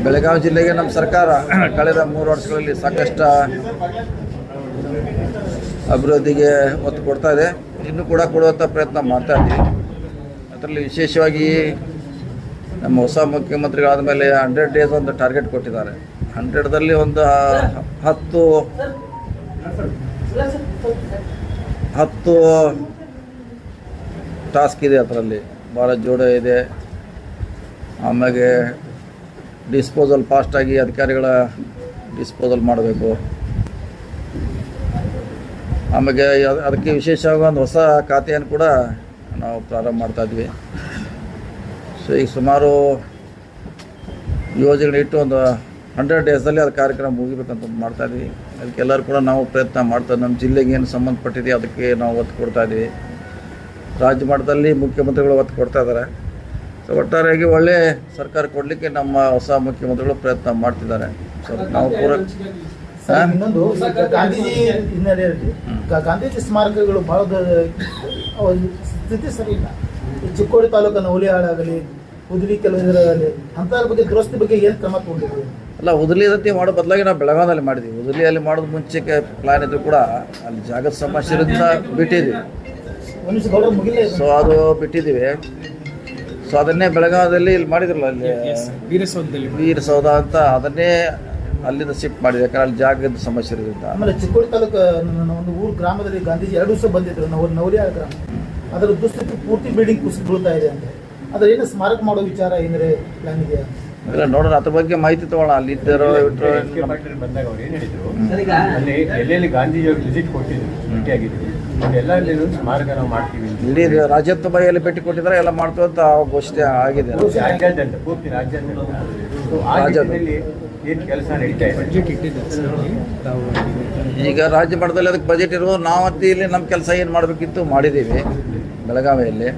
ಬೆಳಗಾವಿ ಜಿಲ್ಲೆಗೆ ನಮ್ಮ ಸರ್ಕಾರ ಕಳೆದ 3 ವರ್ಷಗಳಲ್ಲಿ ಸಾಕಷ್ಟು ಅಭಿವೃದ್ಧಿಗೆ ಒತ್ತು ಕೊಡ್ತಾ ಇದೆ. ಇನ್ನೂ ಕೂಡ ಕೊಡುವಂಥ ಪ್ರಯತ್ನ ಮಾಡ್ತಾ ಇದ್ದೀವಿ. ಅದರಲ್ಲಿ ವಿಶೇಷವಾಗಿ ನಮ್ಮ ಹೊಸ ಮುಖ್ಯಮಂತ್ರಿಗಳಾದ ಮೇಲೆ 100 ಡೇಸ್ ಒಂದು ಟಾರ್ಗೆಟ್ ಕೊಟ್ಟಿದ್ದಾರೆ. 100ದಲ್ಲಿ ಒಂದು 10 ಟಾಸ್ಕ್ ಇದೆ. ಅದರಲ್ಲಿ ಭಾಳ ಜೋಡ ಇದೆ. ಆಮೇಲೆ ಡಿಸ್ಪೋಸಲ್ ಫಾಸ್ಟಾಗಿ ಅಧಿಕಾರಿಗಳ ಡಿಸ್ಪೋಸಲ್ ಮಾಡಬೇಕು. ಆಮೇಲೆ ಅದಕ್ಕೆ ವಿಶೇಷವಾಗಿ ಒಂದು ಹೊಸ ಖಾತೆಯನ್ನು ಕೂಡ ನಾವು ಪ್ರಾರಂಭ ಮಾಡ್ತಾಯಿದ್ವಿ. ಸೊ ಈಗ ಸುಮಾರು ಯೋಜನೆಗಳಿಟ್ಟು ಒಂದು 100 ಡೇಸಲ್ಲಿ ಅದು ಕಾರ್ಯಕ್ರಮ ಮುಗಿಬೇಕಂತ ಮಾಡ್ತಾಯಿದ್ವಿ. ಅದಕ್ಕೆಲ್ಲರೂ ಕೂಡ ನಾವು ಪ್ರಯತ್ನ ಮಾಡ್ತಾಯಿದ್ವಿ. ನಮ್ಮ ಜಿಲ್ಲೆಗೆ ಏನು ಸಂಬಂಧಪಟ್ಟಿದೆ ಅದಕ್ಕೆ ನಾವು ಒತ್ತು ಕೊಡ್ತಾಯಿದ್ವಿ. ರಾಜ್ಯ ಮಟ್ಟದಲ್ಲಿ ಮುಖ್ಯಮಂತ್ರಿಗಳು ಒತ್ತು ಕೊಡ್ತಾ ಇದ್ದಾರೆ. ಸೊ ಒಟ್ಟಾರೆಯಾಗಿ ಒಳ್ಳೆ ಸರ್ಕಾರ ಕೊಡಲಿಕ್ಕೆ ನಮ್ಮ ಹೊಸ ಮುಖ್ಯಮಂತ್ರಿಗಳು ಪ್ರಯತ್ನ ಮಾಡ್ತಿದ್ದಾರೆ. ಸೊ ನಾವು ಪೂರ ಇನ್ನೊಂದು ಗಾಂಧೀಜಿ ಹಿನ್ನೆಲೆಯಲ್ಲಿ ಗಾಂಧೀಜಿ ಸ್ಮಾರಕಗಳು ಭಾಳ ಸ್ಥಿತಿ ಸರಿ ಇಲ್ಲ. ಚಿಕ್ಕೋಡಿ ತಾಲೂಕಿನ ಹುಲಿಹಾಳ ಆಗಲಿ, ಉದಲಿ ಕೆಲವರಾಗಲಿ ಅಂಥದ್ರ ಬಗ್ಗೆ ದುರಸ್ತಿ ಬಗ್ಗೆ ಏನು ಕ್ರಮ ತಗೊಂಡಿದ್ದೀವಿ? ಅಲ್ಲ, ಉದಲಿದಂತೆ ಮಾಡೋ ಬದಲಾಗಿ ನಾವು ಬೆಳಗಾವಿಯಲ್ಲಿ ಮಾಡಿದ್ವಿ. ಉದಲಿಯಲ್ಲಿ ಮಾಡೋದು ಮುಂಚೆಗೆ ಪ್ಲಾನ್ ಇದ್ರು ಕೂಡ ಅಲ್ಲಿ ಜಾಗದ ಸಮಸ್ಯೆಯಿಂದ ಬಿಟ್ಟಿದ್ವಿ. ಸೊ ಅದು ಬಿಟ್ಟಿದ್ದೀವಿ. ಸೊ ಅದನ್ನೇ ಬೆಳಗಾವಿಯಲ್ಲಿ ಇಲ್ಲಿ ಮಾಡಿದ್ರಲ್ಲ, ಅಲ್ಲಿ ವೀರಸೌಧ ಅಂತ, ಅದನ್ನೇ ಅಲ್ಲಿಂದ ಶಿಫ್ಟ್ ಮಾಡಿದೆ. ಯಾಕಂದ್ರೆ ಅಲ್ಲಿ ಜಾಗದ ಸಮಸ್ಯೆ ಇರೋದ್ರಿಂದ. ಆಮೇಲೆ ಚಿಕ್ಕೋಡಿ ತಾಲೂಕು ಒಂದು ಊರು ಗ್ರಾಮದಲ್ಲಿ ಗಾಂಧೀಜಿ 2 ದಿವಸ ಬಂದಿದ್ರು. ನವಲಿಯಾಳ ಗ್ರಾಮ, ಅದರ ದುಸ್ಥಿತಿ ಪೂರ್ತಿ ಬಿಲ್ಡಿಂಗ್ ಕುಸಿದು ಬೀಳ್ತಾ ಇದೆ ಅಂತ. ಅದ್ರ ಏನು ಸ್ಮಾರಕ ಮಾಡೋ ವಿಚಾರ ಏನಾರೆ ಪ್ಲಾನ್ ಇದೆಯಾ? ಇಲ್ಲ, ನೋಡೋಣ, ಅದ್ರ ಬಗ್ಗೆ ಮಾಹಿತಿ ತಗೋಣ. ಅಲ್ಲಿ ಇದ್ದಾರೋ ಬಂದಾಗ ಅವ್ರು ಏನು ಹೇಳಿದ್ರು, ಅಲ್ಲಿ ಎಲ್ಲೆಲ್ಲಿ ಗಾಂಧೀಜಿ ಅವ್ರು ವಿಸಿಟ್ ಕೊಟ್ಟಿದ್ರು, ಭೇಟಿಯಾಗಿದ್ರು, ಎಲ್ಲ ಸ್ಮಾರಕ ನಾವು ಮಾಡ್ತೀವಿ. ಇಡೀ ರಾಜ್ಯದ ಬಾಯಲ್ಲಿ ಭೇಟಿ ಕೊಟ್ಟಿದ್ದಾರೆ, ಎಲ್ಲ ಮಾಡ್ತೀವಿ ಅಂತ ಘೋಷಣೆ ಆಗಿದೆ. ರಾಜ್ಯಾದ್ಯಂತ ಪೂರ್ತಿ ರಾಜ್ಯದಲ್ಲಿ ಏನು ಕೆಲಸ ನಡೀತಾ ಇದೆ? ಈಗ ರಾಜ್ಯ ಮಟ್ಟದಲ್ಲಿ ಅದಕ್ಕೆ ಬಜೆಟ್ ಇರೋ ನಾವಂತ ಇಲ್ಲಿ ನಮ್ಮ ಕೆಲಸ ಏನು ಮಾಡಬೇಕಿತ್ತು ಮಾಡಿದ್ದೀವಿ ಬೆಳಗಾವಿಯಲ್ಲಿ.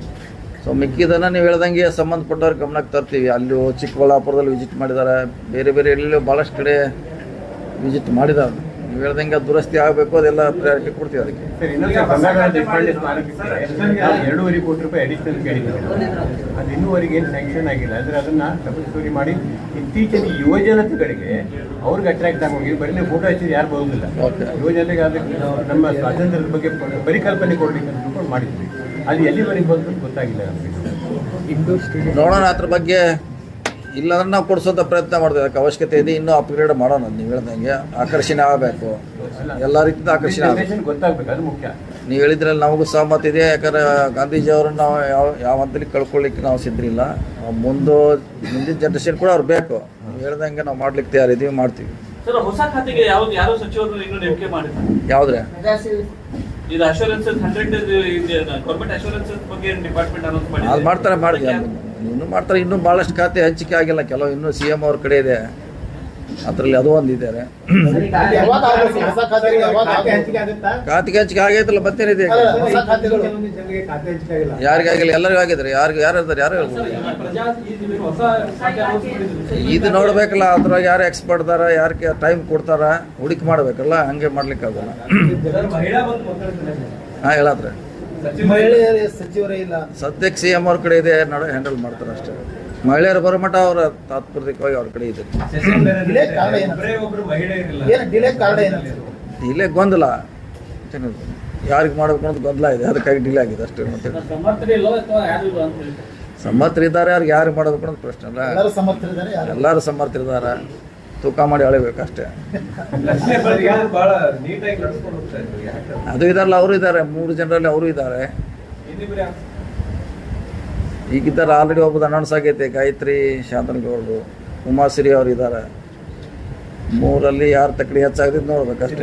ಸೊ ಮಿಕ್ಕಿದನ್ನು ನೀವು ಹೇಳ್ದಂಗೆ ಸಂಬಂಧಪಟ್ಟವ್ರ ಗಮನಕ್ಕೆ ತರ್ತೀವಿ. ಅಲ್ಲಿ ಚಿಕ್ಕಬಳ್ಳಾಪುರದಲ್ಲಿ ವಿಸಿಟ್ ಮಾಡಿದ್ದಾರೆ, ಬೇರೆ ಬೇರೆ ಎಲ್ಲೆಲ್ಲೋ ಭಾಳಷ್ಟು ಕಡೆ ವಿಸಿಟ್ ಮಾಡಿದ್ದಾರೆ. ನೀವು ಹೇಳ್ದಂಗೆ ದುರಸ್ತಿ ಆಗಬೇಕು, ಅದೆಲ್ಲ ಪ್ರಯಾರಿಟಿ ಕೊಡ್ತೀವಿ ಅದಕ್ಕೆ. ಸರ್, ಇನ್ನೊಂದು ದೇಶಪಾಂಡೆ ಸ್ಮಾರಕಕ್ಕೆ 2.5 ಕೋಟಿ ರೂಪಾಯಿ ಅಡಿಷನಲ್ ಕೇಳಿದ್ದೀವಿ. ಅದು ಇನ್ನೂವರೆಗೆ ಏನು ಸ್ಯಾಂಕ್ಷನ್ ಆಗಿಲ್ಲ. ಅಂದರೆ ಅದನ್ನು ತಪಾಸಣೆ ಮಾಡಿ ಇತ್ತೀಚಿನ ಯುವಜನತೆಗಳಿಗೆ ಅವ್ರಿಗೆ ಅಟ್ರಾಕ್ಟ್ ಆಗೋಗಿ ಬರೀ ನೀವು ಫೋಟೋ ಹಚ್ಚಿದ್ರೆ ಯಾರು ಬರೋದಿಲ್ಲ. ಯುವಜನತೆಗೆ ಅದಕ್ಕೆ ನಮ್ಮ ಸ್ವಾತಂತ್ರ್ಯದ ಬಗ್ಗೆ ಪರಿಕಲ್ಪನೆ ಕೊಡಲಿಕ್ಕೆ ಅಂತ ತಿಳ್ಕೊಂಡು ಮಾಡಿದ್ವಿ. ಅದು ಎಲ್ಲಿವರೆಗೆ ಬಂತು ಗೊತ್ತಾಗಿಲ್ಲ ನಮಗೆ. ನೋಡೋಣ, ಅದ್ರ ಬಗ್ಗೆ ಇಲ್ಲಾಂದ್ರೆ ನಾವು ಕೊಡಿಸೋಂಥ ಪ್ರಯತ್ನ ಮಾಡ್ತೀವಿ. ಅದಕ್ಕೆ ಅವಶ್ಯಕತೆ ಇದೆ, ಇನ್ನೂ ಅಪ್ಗ್ರೇಡ್ ಮಾಡೋಣ. ನೀವು ಹೇಳ್ದಂಗೆ ಆಕರ್ಷಣೆ ಆಗಬೇಕು, ಎಲ್ಲ ರೀತಿಯಿಂದ ಆಕರ್ಷಣೆ ಆಗಬೇಕು, ಗೊತ್ತಾಗಬೇಕು, ಅದು ಮುಖ್ಯ. ನೀವು ಹೇಳಿದ್ರಲ್ಲಿ ನಮಗೂ ಸಹಮತ ಇದೆ. ಯಾಕಂದ್ರೆ ಗಾಂಧೀಜಿ ಅವರನ್ನು ನಾವು ಯಾವ ಹಂತದಲ್ಲಿ ಕಳ್ಕೊಳ್ಳಿಕ್ಕೆ ನಾವು ಸಿದ್ಧರಿಲ್ಲ. ಮುಂದಿನ ಜನ್ರೇಷನ್ ಕೂಡ ಅವ್ರು ಬೇಕು. ನೀವು ಹೇಳ್ದಂಗೆ ನಾವು ಮಾಡ್ಲಿಕ್ಕೆ ತಯಾರಿದ್ದೀವಿ, ಮಾಡ್ತೀವಿ. ಹೊಸ ಖಾತೆಗೆ ಯಾರು ಸಚಿವರು ಇನ್ನೂ ನೇಮಕ ಮಾಡಿದ್ದಾರೆ? ಯಾವುದ್ರೆ ಇದು ಅಶ್ಯೂರೆನ್ಸಸ್ 100 ಗೌರ್ಮೆಂಟ್ ಅಶ್ಯೂರೆನ್ಸಸ್ ಬಗ್ಗೆ ಡಿಪಾರ್ಟ್ಮೆಂಟ್ ಅನೌನ್ಸ್ ಮಾಡಿದೆ. ಅದು ಮಾಡ್ತಾರೆ ಇನ್ನೂ ಮಾಡ್ತಾರೆ. ಇನ್ನೂ ಭಾಳಷ್ಟು ಖಾತೆ ಹಂಚಿಕೆ ಆಗಿಲ್ಲ. ಕೆಲವು ಇನ್ನೂ CM ಅವ್ರ ಕಡೆ ಇದೆ, ಅದರಲ್ಲಿ ಅದು ಒಂದಿದ್ದಾರೆ. ಖಾತೆಗೆ ಹಂಚಿಕೆ ಆಗೈತಲ್ಲ, ಮತ್ತೇನಿದೆ? ಯಾರಿಗಾಗಿಲ್ಲ, ಎಲ್ಲರಿಗೂ ಆಗಿದ್ದಾರೆ. ಯಾರು ಇದ್ದಾರೆ, ಇದು ನೋಡ್ಬೇಕಲ್ಲ. ಅದ್ರಾಗ ಯಾರು ಎಕ್ಸ್ಪರ್ಟ್ ಇದಾರ, ಯಾರಿಗೆ ಟೈಮ್ ಕೊಡ್ತಾರ, ಹುಡುಕಿ ಮಾಡ್ಬೇಕಲ್ಲ. ಹಂಗೆ ಮಾಡ್ಲಿಕ್ಕೆ ಆಗೋಲ್ಲ. ಹಾಂ, ಹೇಳತ್ರೆ ಸಚಿವರೇ ಇಲ್ಲ ಸದ್ಯಕ್ಕೆ CM ಅವ್ರ ಕಡೆ ಇದೆ, ಹ್ಯಾಂಡಲ್ ಮಾಡ್ತಾರೆ ಅಷ್ಟೇ. ಮಹಿಳೆಯರು ಬರೋ ಮಟ್ಟ ಅವ್ರ ತಾತ್ಪರ್ಯವಾಗಿ ಅವ್ರ ಕಡೆ ಇದೆ. ಡಿಲೇ ಗೊಂದಲ, ಯಾರಿಗೆ ಮಾಡ್ಬೇಕು ಅನ್ನೋದು ಗೊಂದಲ ಇದೆ, ಅದಕ್ಕಾಗಿ ಡಿಲೇ ಆಗಿದೆ ಅಷ್ಟೇ. ಮತ್ತೆ ಸಮರ್ಥರಿದ್ದಾರೆ, ಯಾರಿಗೆ ಯಾರಿಗೆ ಮಾಡಬೇಕು ಅನ್ನೋದು ಪ್ರಶ್ನೆ ಅಲ್ಲ. ಎಲ್ಲರೂ ಸಮರ್ಥರಿದ್ದಾರೆ, ತೂಕ ಮಾಡಿ ಅಳಿಬೇಕಷ್ಟೇ. ಅದು ಇದಾರಲ್ಲ, ಅವರು ಇದ್ದಾರೆ. 3 ಜನರಲ್ಲಿ ಅವರು ಇದ್ದಾರೆ. ಈಗಿದ್ದಾರೆ ಆಲ್ರೆಡಿ. ಒಬ್ಬದು ಅನೌನ್ಸ್ ಆಗೈತೆ, ಗಾಯತ್ರಿ ಶಾಂತನಗೌಡರು, ಉಮಾಶ್ರೀ ಅವರು ಇದ್ದಾರೆ. 3ರಲ್ಲಿ ಯಾರು ತಕ್ಕಡಿ ಹೆಚ್ಚಾಗದಿದ್ದು ನೋಡ್ಬೇಕಷ್ಟೇ.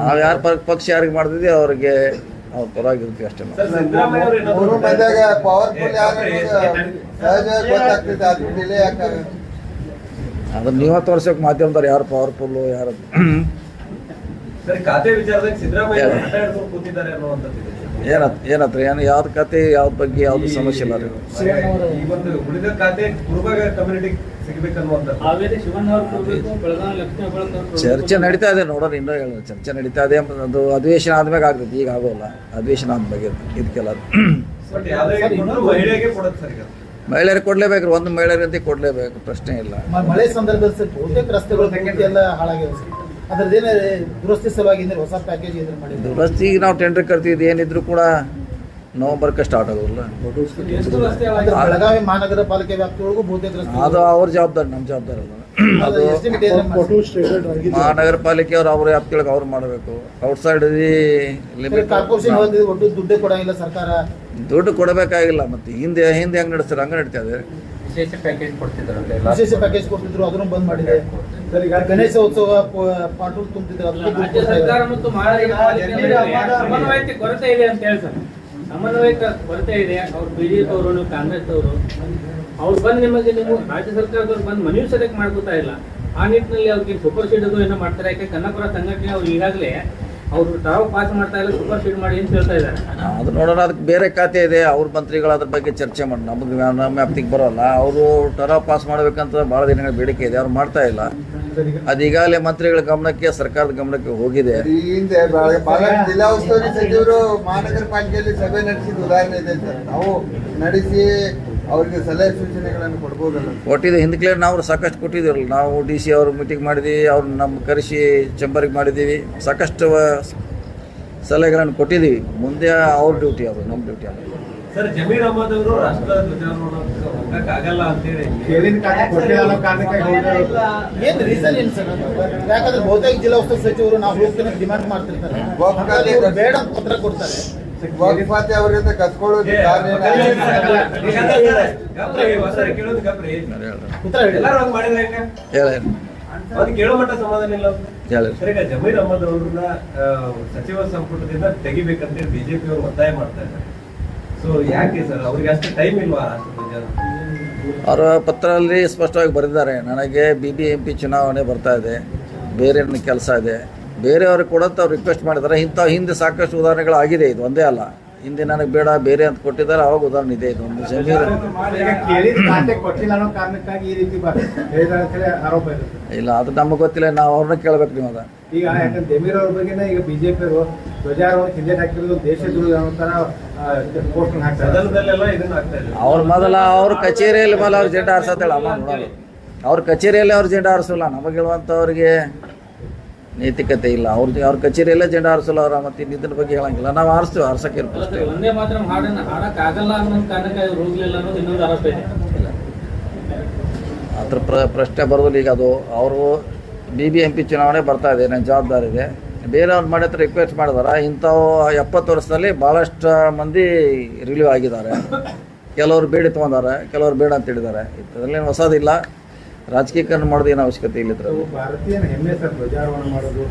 ನಾವು ಯಾರ ಪಕ್ಷ ಯಾರಿಗೆ ಮಾಡ್ತಿದ್ವಿ ಅವ್ರಿಗೆ ಅವ್ರ ಪರವಾಗಿರ್ತೀವಿ ಅಷ್ಟೇ. ಅದನ್ನ ನೀವೇ ತೋರ್ಸೋಕೆ ಮಾಧ್ಯಮದವ್ರು ಯಾರು ಪವರ್ಫುಲ್ಲು, ಯಾರು ಸರಿ, ಖಾತೆ ವಿಚಾರದಾಗ ಸಿದ್ದರಾಮಯ್ಯ ಹಠ ಹಿಡ್ಕೊಂಡು ಕೂತಿದ್ದಾರೆ ಅನ್ನುವಂಥದ್ದು. ಏನತ್ರ ಏನು ಯಾವ್ದು ಕತೆ ಯಾವ್ದು ಬಗ್ಗೆ ಯಾವ್ದು ಸಮಸ್ಯೆ ಇಲ್ಲ ರೀ. ಈ ಒಂದು ಉಳಿದ ಖಾತೆ ಕುರುಬ ಕಮ್ಯುನಿಟಿ ಸಿಗಬೇಕನ್ನುವಂಥದ್ದು. ಹಾವೇರಿ ಶಿವಣ್ಣ ಅವ್ರು ಕೊಡ್ಬೇಕು, ಬೆಳಗಾವಿ ಲಕ್ಷ್ಮೀ ಹೆಬ್ಬಾಳ್ಕರ್ ಅವ್ರು ಕೊಡ್ಬೇಕು. ಚರ್ಚೆ ನಡೀತಾ ಇದೆ ನೋಡೋಣ, ಇನ್ನೂ ಹೇಳೋದು ಚರ್ಚೆ ನಡೀತಾ ಇದೆ. ಅದು ಅಧಿವೇಶನ ಆದ್ಮೇಲೆ ಆಗ್ತೈತಿ, ಈಗ ಆಗೋಲ್ಲ. ಅಧಿವೇಶನ ಆದ್ಮೇಲೆ ಇದಕ್ಕೆಲ್ಲ ಬಟ್ ಯಾವ್ದೇ ಕೊಟ್ಟರು ಮಹಿಳೆಗೆ ಕೊಡೋದು ಸರ್ ಈಗ. ಮಹಿಳೆಯರಿಗೆ ಕೊಡ್ಲೇಬೇಕು, ಒಂದು ಮಹಿಳೆಯರಂತೆ ಕೊಡ್ಲೇಬೇಕು, ಪ್ರಶ್ನೆ ಇಲ್ಲ. ಮಳೆ ಸಂದರ್ಭದಲ್ಲಿ ಸರ್ ಬಹುತೇಕ ರಸ್ತೆಗಳು ಪೂರ್ತಿ ಎಲ್ಲ ಹಾಳಾಗಿವೆ ಸರ್. ಅದ್ರದ್ದೇನೇ ದುರಸ್ತಿ ಸಲುವಾಗಿ ಹೊಸ ಪ್ಯಾಕೇಜ್ ಇದ್ರ ಮಾಡಿದ್ರು. ದುರಸ್ತಿ ಈಗ ನಾವು ಟೆಂಡರ್ ಕರ್ತಿದ್ದು ಏನಿದ್ರು ಕೂಡ ನವಂಬರ್ಗೆ ಸ್ಟಾರ್ಟ್ ಆಗೋದಿಲ್ಲ. ಎಷ್ಟು ರಸ್ತೆ ಅಂದ್ರೆ ಬೆಳಗಾವಿ ಮಹಾನಗರ ಪಾಲಿಕೆ ವ್ಯಾಪ್ತಿಯೊಳಗೂ ಬಹುತೇಕ ರಸ್ತೆ ಅದು ಅವ್ರ ಜವಾಬ್ದಾರಿ, ನಮ್ಮ ಜವಾಬ್ದಾರಿ ಅಲ್ಲ. ಅದು estimate ಏನ್ ಮಾಡ್ತಾರೆ? ಮಹಾನಗರ ಪಾಲಿಕೆ ಅವ್ರ ವ್ಯಾಪ್ತಿಯೊಳಗೆ ಅವ್ರು ಮಾಡಬೇಕು. ಔಟ್ಸೈಡ್ ಲಿಮಿಟ್ ಕಾರ್ಪೊರೇಷನ್ ಹೋದ್ರೆ ಒಟ್ಟು ದುಡ್ಡೇ ಕೊಡಂಗಿಲ್ಲ ಸರ್ಕಾರ. ದುಡ್ಡು ಕೊಡಬೇಕಾಗಿಲ್ಲ. ಮತ್ತೆ ಹಿಂದೆ ಹೆಂಗ್ ನಡೆಸ್ತಾರೆ ಹಂಗೆ ನಡೀತಾ ಇದೆ. ವಿಶೇಷ ಪ್ಯಾಕೇಜ್ ಕೊಡ್ತಿದ್ದಾರಂತೆ. ವಿಶೇಷ ಪ್ಯಾಕೇಜ್ ಕೊಡ್ತಿದ್ರು, ಅದನ್ನು ಬಂದ್ ಮಾಡಿದೆ. ಸರ್ ಈಗ ಗಣೇಶೋತ್ಸವ ಪಾಟೂರು ತುಂಬ್ತಿದ್ರು, ಅದಕ್ಕೆ ದುಡ್ಡು ರಾಜ್ಯ ಕೊಡ್ತಾ ಇಲ್ಲ. ಸರ್ಕಾರ ಮತ್ತು ಮಹಾನಗರ ಪಾಲಿಕೆ ನಡುವೆ ಸಮನ್ವಯತೆ ಕೊರತೆ ಇದೆ ಅಂತ ಹೇಳ್ತಾರೆ. ಸಮನ್ವಯತೆ ಕೊರತೆ ಇದೆ. ಅವ್ರು ಬಿಜೆಪಿ ಅವರು, ನೀವು ಕಾಂಗ್ರೆಸ್ ಅವರು, ಅವ್ರು ಬಂದು ನಿಮಗೆ ನೀವು ರಾಜ್ಯ ಸರ್ಕಾರದವ್ರು ಬಂದು ಮನವಿ ಸದಕ್ಕೆ ಮಾಡ್ಕೋತಾ ಇಲ್ಲ. ಆ ನಿಟ್ಟಿನಲ್ಲಿ ಅವ್ರಿಗೆ ಸೂಪರ್ ಸೀಡ್ ಅದು ಏನೋ ಮಾಡ್ತಾರೆ. ಯಾಕೆ ಕನ್ನಪುರ ಸಂಘಟನೆ ಅವ್ರು ಈಗಾಗಲೇ ಅವರು ಟಾವ್ ಪಾಸ್ ಮಾಡ್ತಾ ಇಲ್ಲ, ಸೂಪರ್ ಸೀಡ್ ಮಾಡಿ ಅಂತ ಹೇಳ್ತಾ ಇದ್ದಾರೆ. ಅದು ನೋಡೋಣ, ಅದಕ್ಕೆ ಬೇರೆ ಖಾತೆ ಇದೆ. ಅವ್ರ ಮಂತ್ರಿಗಳು ಅದ್ರ ಬಗ್ಗೆ ಚರ್ಚೆ ಮಾಡಿ, ನಮಗೆ ನಮ್ಮ ವ್ಯಾಪ್ತಿಗೆ ಬರೋಲ್ಲ. ಅವರು ಟರಾವ್ ಪಾಸ್ ಮಾಡಬೇಕಂತ ಭಾಳ ದಿನಗಳ ಬೇಡಿಕೆ ಇದೆ, ಅವ್ರು ಮಾಡ್ತಾ ಇಲ್ಲ. ಅದು ಈಗಾಗಲೇ ಮಂತ್ರಿಗಳ ಗಮನಕ್ಕೆ, ಸರ್ಕಾರದ ಗಮನಕ್ಕೆ ಹೋಗಿದೆ. ಈ ಹಿಂದೆ ಜಿಲ್ಲಾ ಉಸ್ತುವಾರಿ ಸಚಿವರು ಮಹಾನಗರ ಪಾಲಿಕೆಯಲ್ಲಿ ಸಭೆ ನಡೆಸಿದ ಉದಾಹರಣೆ ಇದೆ ಸರ್. ನಾವು ನಡೆಸಿ ಅವರಿಗೆ ಸಲಹೆ ಸೂಚನೆಗಳನ್ನು ಕೊಡ್ಬೋದಲ್ಲ? ಕೊಟ್ಟಿದ್ದು ಹಿಂದಕ್ಲೇ ನಾವು ಸಾಕಷ್ಟು ಕೊಟ್ಟಿದ್ದೀವಲ್ಲ. ನಾವು DC ಅವ್ರ ಮೀಟಿಂಗ್ ಮಾಡಿದ್ದೀವಿ, ಅವ್ರು ನಮ್ಮ ಕರೆಸಿ ಚಂಬರಿಗೆ ಮಾಡಿದ್ದೀವಿ, ಸಾಕಷ್ಟು ಸಲಹೆಗಳನ್ನು ಕೊಟ್ಟಿದ್ದೀವಿ. ಮುಂದೆ ಅವ್ರ ಡ್ಯೂಟಿ, ಅವರು ನಮ್ಮ ಡ್ಯೂಟಿ ಅಲ್ಲ. ಸರ್, ಜಮೀರ್ ಅಹಮದ್ ಅವರು ರಾಷ್ಟ್ರ ಧ್ವಜಾರೋಹಣಕ್ಕೆ ಹೋಗಕ್ಕಾಗಲ್ಲ ಅಂತೇಳಿ ಏನ್ ರೀಸನ್ ಏನು ಸರ್? ಯಾಕಂದ್ರೆ ಬಹುತೇಕ ಜಿಲ್ಲಾ ಉಸ್ತುವಾರಿ ಸಚಿವರು ನಾವು ಹೋಗ್ತೇನೆ ಡಿಮಾಂಡ್ ಮಾಡ್ತಿರ್ತಾರೆ, ಇವ್ರು ಬೇಡ ಅಂತ ಪತ್ರ ಕೊಡ್ತಾರೆ. ವಕ್ಫಾತೆ ಅವರಿಂದ ಕಸ್ಕೊಳ್ಳೋದು ಕಾರಣ ಕೇಳೋದು ಗಬ್ರಿ. ಉತ್ತರ ಹೇಳಿ. ಎಲ್ಲರೂ ಹಂಗ್ ಮಾಡಿದ್ರೆ ಹೆಂಗ? ಹೇಳಿ ಅವ್ರಿಗೆ ಕೇಳೋ ಮಟ್ಟ ಸಮಾಧಾನ ಇಲ್ಲ. ಹೇಳಿ. ಸರ್, ಈಗ ಜಮೀರ್ ಅಹಮದ್ ಅವ್ರನ್ನ ಸಚಿವ ಸಂಪುಟದಿಂದ ತೆಗಿಬೇಕಂತೇಳಿ ಬಿಜೆಪಿ ಅವರು ಒತ್ತಾಯ ಮಾಡ್ತಾ ಇದ್ದಾರೆ. ಸೊ ಯಾಕೆ ಸರ್ ಅವ್ರಿಗೆ ಅಷ್ಟು ಟೈಮ್ ಇಲ್ವಾ ರಾಷ್ಟ್ರಧ್ವಜ? ಅವರ ಪತ್ರದಲ್ಲಿ ಸ್ಪಷ್ಟವಾಗಿ ಬರೆದಿದ್ದಾರೆ, ನನಗೆ BBMP ಚುನಾವಣೆ ಬರ್ತಾ ಇದೆ, ಬೇರೆ ಕೆಲಸ ಇದೆ, ಬೇರೆಯವ್ರಿಗೆ ಕೊಡಂತ ಅವ್ರು ರಿಕ್ವೆಸ್ಟ್ ಮಾಡಿದ್ದಾರೆ. ಇಂಥ ಹಿಂದೆ ಸಾಕಷ್ಟು ಉದಾಹರಣೆಗಳು ಆಗಿದೆ, ಇದು ಒಂದೇ ಅಲ್ಲ. ಹಿಂದೆ ನನಗೆ ಬೇಡ ಬೇರೆ ಅಂತ ಕೊಟ್ಟಿದ್ದಾರೆ, ಅವಾಗ ಉದಾಹರಣೆ ಇದೆ. ಇದು ಒಂದು ಜಮೀರು ಇಲ್ಲ, ಅದು ನಮಗೆ ಗೊತ್ತಿಲ್ಲ, ನಾವು ಅವ್ರನ್ನ ಕೇಳ್ಬೇಕು. ನೀವು ಅದ ಈಗ ಯಾಕಂದ್ರೆ ಜಮೀರ್ ಅವ್ರ ಬಗ್ಗೆ ಈಗ ಬಿಜೆಪಿ ಅವರು ಧ್ವಜಾರೋಹಣ ಹಿಂದೆ ಹಾಕಿರೋದು ದೇಶದ್ರೋಹ ಅನ್ನೋ ತರ ಪೋಸ್ಟ್ ಹಾಕ್ತಾರೆ. ಸದನದಲ್ಲೆಲ್ಲ ಇದನ್ನ ಆಗ್ತಾ ಇದೆ. ಅವ್ರ ಕಚೇರಿಯಲ್ಲಿ ಮೇಲೆ ಅವ್ರ ಜೆಂಡ ಹಾರಿಸತ್ತೇಳ ಅಮ್ಮ ನೋಡೋದು. ಅವ್ರ ಕಚೇರಿಯಲ್ಲಿ ಅವ್ರ ಜೆಂಡ ಹಾರಿಸಲ್ಲ. ನಮಗೆ ಹೇಳುವಂಥವ್ರಿಗೆ ನೈತಿಕತೆ ಇಲ್ಲ. ಅವ್ರ ಕಚೇರಿಯಲ್ಲೇ ಜೆಂಡ ಹಾರಿಸಲ್ಲ. ಅವ್ರ ಮತ್ತೆ ಇದ್ರ ಬಗ್ಗೆ ಹೇಳಂಗಿಲ್ಲ. ನಾವು ಹಾರಿಸ್ತೀವಿ, ಹಾರ್ಸಕ್ಕೆ ಇರ್ತೀವಿ. ಒಂದೇ ಮಾತ್ರ ಹಾಡನ್ನ ಹಾಡಕ್ ಆಗಲ್ಲ ಅನ್ನೋ ಕಾರಣಕ್ಕೆ ಅವ್ರು ಹೋಗ್ಲಿಲ್ಲ ಅನ್ನೋದು ಇನ್ನೊಂದು ಆರೋಪ ಇದೆ. ಅದ್ರ ಪ್ರಶ್ನೆ ಬರೋದಿಲ್ಲ. ಈಗ ಅದು ಅವರು BBMP ಚುನಾವಣೆ ಬರ್ತಾ ಇದೆ, ನನ್ನ ಜವಾಬ್ದಾರಿ ಇದೆ. ಬೇರೆಯವ್ರು ಮಾಡಿ ಹತ್ರ ರಿಕ್ವೆಸ್ಟ್ ಮಾಡಿದಾರೆ. ಇಂಥವು 70 ವರ್ಷದಲ್ಲಿ ಭಾಳಷ್ಟು ಮಂದಿ ರಿಲೀವ್ ಆಗಿದ್ದಾರೆ. ಕೆಲವರು ಬೇಡಿ ತೊಗೊಂಡಾರೆ, ಕೆಲವರು ಬೇಡ ಅಂತ ಹೇಳಿದ್ದಾರೆ. ಇದರಲ್ಲೇನು ಹೊಸದಿಲ್ಲ. ರಾಜಕೀಕರಣ ಮಾಡೋದು ಏನು ಅವಶ್ಯಕತೆ ಇಲ್ಲ. ಭಾರತೀಯ ಹೆಮ್ಮೆ ಸರ್, ಧ್ವಜಾರೋಹಣ ಮಾಡೋದು,